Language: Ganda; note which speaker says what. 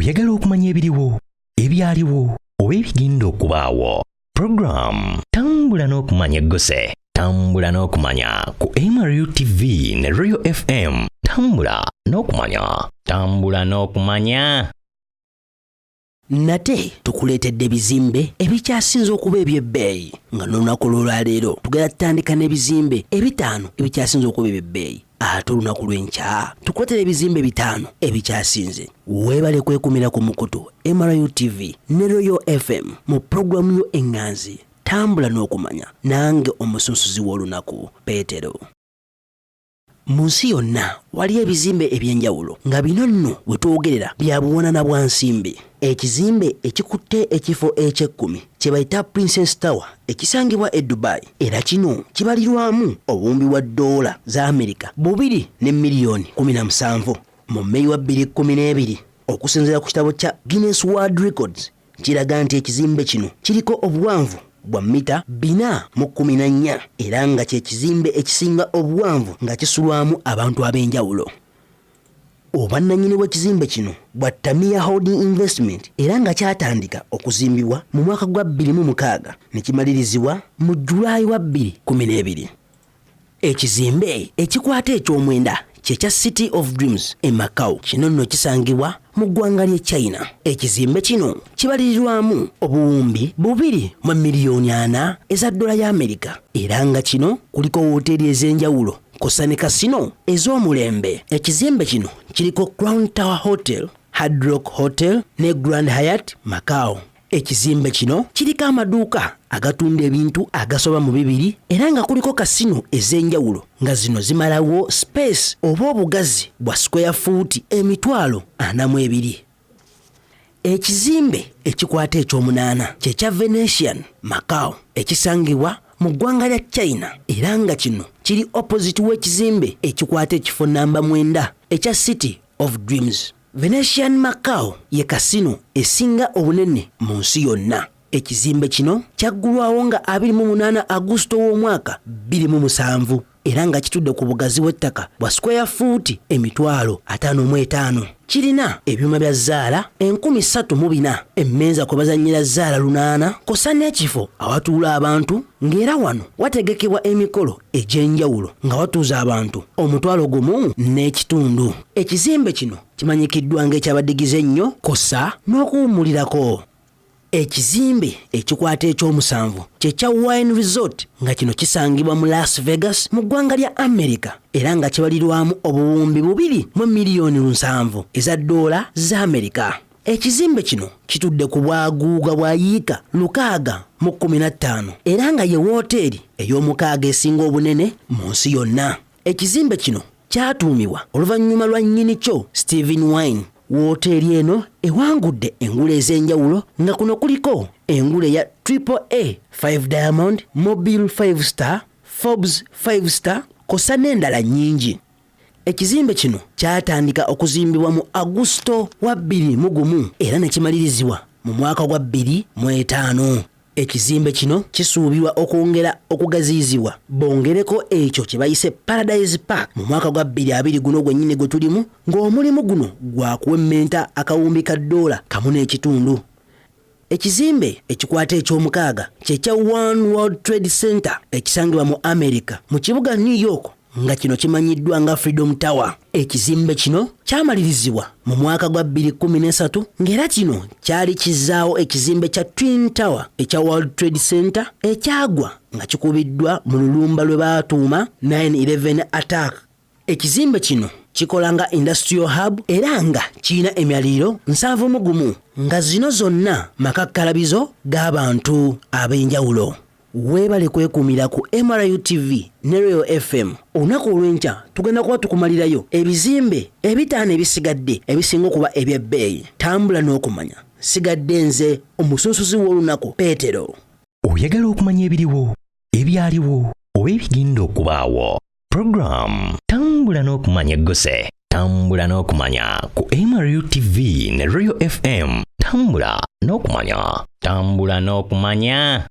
Speaker 1: Oyagala okumanya ebiriwo, ebyaliwo, oba ebigenda okubaawo. Program Tambula n'okumanya eggose. Tambula n'okumanya ku MACAU TV ne Royal FM. Tambula n'okumanya. Tambula n'okumanya.
Speaker 2: Nate tukuleetedde ebizimbe ebikyasinze okuba ebyebbeeyi nga n'olunaku lw'olwaleero tugenda tutandika n'ebizimbe ebitaano ebikyasinze okuba ebyebbeeyi. Ate olunaku lw'enkya tukuleetera ebizimbe bitaano ebikyasinze. Weebale kwekumira ku mukutu MACAU TV ne Royal FM mu pulogulamu yo eŋŋanzi Tambula n'okumanya, nange omusunsuzi w'olunaku Petero. Mu nsi yonna waliyo ebizimbe ebyenjawulo nga bino nno bwe twogerera bya buwanana bwa nsimbi. Ekizimbe ekikutte ekifo eky'ekkumi kye bayita Princess Tower ekisangibwa e Dubai, era kino kibalirwamu obuwumbi bwa $2 za Amerika 2,17,000,000 mu Mei wa 2012. Okusinziira ku kitabo kya Guinness World Records kiraga nti ekizimbe kino kiriko obuwanvu bwa mita 414 era nga kye kizimbe ekisinga obuwanvu nga kisulwamu abantu ab'enjawulo. Obwannannyini bw'ekizimbe kino bwa Tamia Holding Investment era nga kyatandika okuzimbibwa mu mwaka gwa 2006 ne kimalirizibwa mu Julayi wa 2012. Ekizimbe ekikwata eky'omwenda kye City of Dreams e MACAU kino nno kisangibwa mu ggwanga ly'e China. Ekizimbe kino kibalirirwamu obuwumbi 2,400,000 eza $4 ya Amerika era nga kino kuliko wooteeri ez'enjawulo kosa ne kasino ez'omulembe. Ekizimbe kino kiriko Crown Tower Hotel, Hard Rock Hotel ne Grand Hyatt MACAU. Ekizimbe kino kiriko amaduuka agatunda ebintu agasoba mu 2 era nga kuliko kasino ez'enjawulo nga zino zimalawo space oba obugazi bwa square foot 42,000. Ekizimbe ekikwata eky'omunaana kye VENETIAN MACAU ekisangibwa mu ggwanga lya China era nga kino kiri opposite w'ekizimbe ekikwata ekifo namba 9 ekya City of Dreams. VENETIAN MACAU ye kasino esinga obunene mu nsi yonna. Ekizimbe kino kyaggulwawo nga 28 Agusto w'omwaka 2007 era nga kitudde ku bugazi bw'ettaka bwa square foot 55,000. Kirina ebyuma bya zzaala 34,000, emmeeza kwe bazannyira zzaala 8 kosa n'ekifo awatuula abantu ng'era wano wategekebwa emikolo egy'enjawulo nga watuuza abantu 1,500. Ekizimbe kino kimanyikiddwa ng'ekyabadigize ennyo kosa n'okuwummulirako. Ekizimbe ekikwata eky'omusanvu kye Wine Resort nga kino kisangibwa mu Las Vegas mu ggwanga lya Amerika era nga kibalirwamu obuwumbi 2,700,000 eza $4 za Amerika. Ekizimbe kino kitudde ku bwaguuga bwa yiika 615 era nga ye wooteeri ey'omukaaga esinga obunene mu nsi yonna. Ekizimbe kino kyatuumibwa oluvannyuma lwa nnyini kyo Stephen Wine. Wooteeri eno ewangudde engule ez'enjawulo nga kuno kuliko engule ya AAA 5 Diamond, Mobile 5 Star, Forbes 5 Star kosa n'endala nnyingi. Ekizimbe kino kyatandika okuzimbibwa mu Agusto wa 2001 era ne kimalirizibwa mu mwaka gwa 2005. Ekizimbe kino kisuubirwa okwongera okugaziyizibwa bongereko ekyo kye bayise Paradise Park mu mwaka gwa 2020 guno gwennyini gwe tulimu ng'omulimu guno gwa kuwemmenta akawumbi ka $1.5. Ekizimbe ekikwata eky'omukaaga kye One World Trade Center ekisangibwa mu Amerika mu kibuga New York nga kino kimanyiddwa nga Freedom Tower. Ekizimbe kino kyamalirizibwa mu mwaka gwa 2013 ng'era kino kyali kizzaawo ekizimbe kya Twin Tower ekya World Trade Center ekyagwa nga kikubiddwa mu lulumba lwe baatuuma 9/11 attack. Ekizimbe kino kikola nga industrial hub era nga kirina emyaliriro 71 nga zino zonna makakkalabizo g'abantu ab'enjawulo. Weebale kwekumira ku MACAU TV ne Royal FM. Olunaku olw'enkya tugenda kuba tukumalirayo ebizimbe ebitaano ebisigadde ebisinga okuba ebyebbeeyi. Tambula n'okumanya. Sigadde nze omusunsuzi w'olunaku Petero.
Speaker 1: Oyagala okumanya ebiriwo, ebyaliwo, oba ebigenda okubaawo. Program Tambula n'okumanya eggose. Tambula n'okumanya ku MACAU TV ne Royal FM. Tambula n'okumanya. Tambula n'okumanya.